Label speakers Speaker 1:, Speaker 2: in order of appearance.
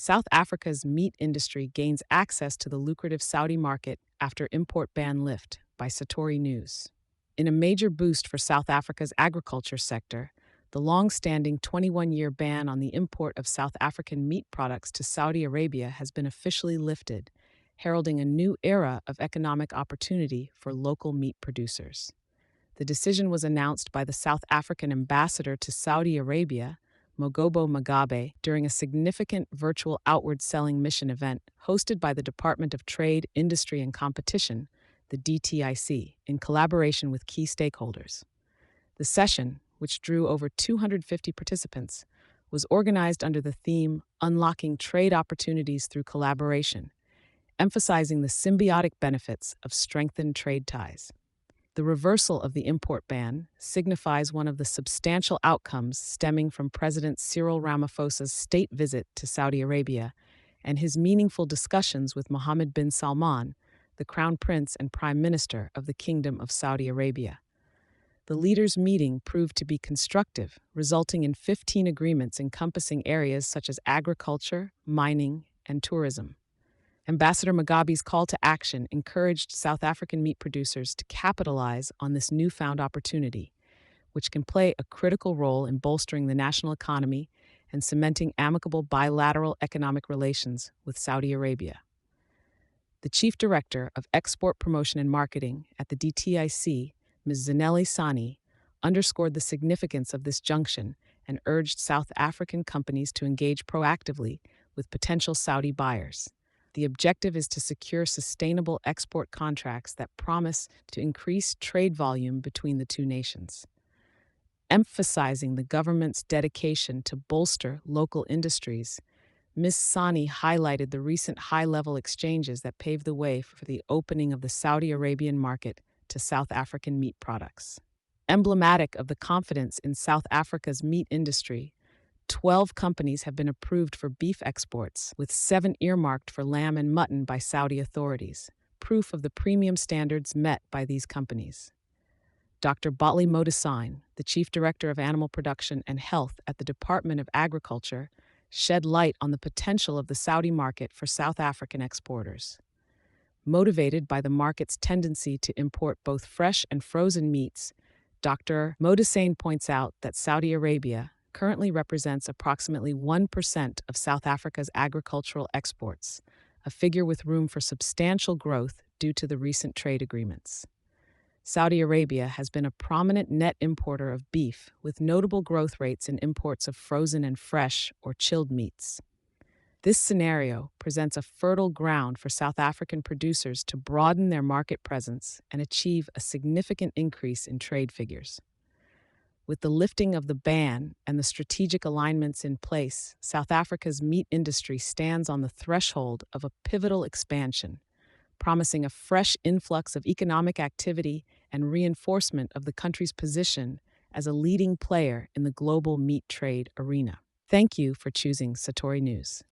Speaker 1: South Africa's meat industry gains access to the lucrative Saudi market after import ban lift by Satori News. In a major boost for South Africa's agriculture sector, the long-standing 21-year ban on the import of South African meat products to Saudi Arabia has been officially lifted, heralding a new era of economic opportunity for local meat producers. The decision was announced by the South African ambassador to Saudi Arabia, Mogobo Magabe, during a significant virtual outward selling mission event hosted by the Department of Trade, Industry and Competition, the DTIC, in collaboration with key stakeholders. The session, which drew over 250 participants, was organized under the theme Unlocking Trade Opportunities Through Collaboration, emphasizing the symbiotic benefits of strengthened trade ties. The reversal of the import ban signifies one of the substantial outcomes stemming from President Cyril Ramaphosa's state visit to Saudi Arabia and his meaningful discussions with Mohammed bin Salman, the Crown Prince and Prime Minister of the Kingdom of Saudi Arabia. The leaders' meeting proved to be constructive, resulting in 15 agreements encompassing areas such as agriculture, mining, and tourism. Ambassador Mugabe's call to action encouraged South African meat producers to capitalize on this newfound opportunity, which can play a critical role in bolstering the national economy and cementing amicable bilateral economic relations with Saudi Arabia. The Chief Director of Export Promotion and Marketing at the DTIC, Ms. Zanelli Sani, underscored the significance of this junction and urged South African companies to engage proactively with potential Saudi buyers. The objective is to secure sustainable export contracts that promise to increase trade volume between the two nations. Emphasizing the government's dedication to bolster local industries, Ms. Sani highlighted the recent high-level exchanges that paved the way for the opening of the Saudi Arabian market to South African meat products. Emblematic of the confidence in South Africa's meat industry, 12 companies have been approved for beef exports, with 7 earmarked for lamb and mutton by Saudi authorities, proof of the premium standards met by these companies. Dr. Botley Modisine, the Chief Director of Animal Production and Health at the Department of Agriculture, shed light on the potential of the Saudi market for South African exporters. Motivated by the market's tendency to import both fresh and frozen meats, Dr. Modisine points out that Saudi Arabia currently represents approximately 1% of South Africa's agricultural exports, a figure with room for substantial growth due to the recent trade agreements. Saudi Arabia has been a prominent net importer of beef, with notable growth rates in imports of frozen and fresh or chilled meats. This scenario presents a fertile ground for South African producers to broaden their market presence and achieve a significant increase in trade figures. With the lifting of the ban and the strategic alignments in place, South Africa's meat industry stands on the threshold of a pivotal expansion, promising a fresh influx of economic activity and reinforcement of the country's position as a leading player in the global meat trade arena. Thank you for choosing Satori News.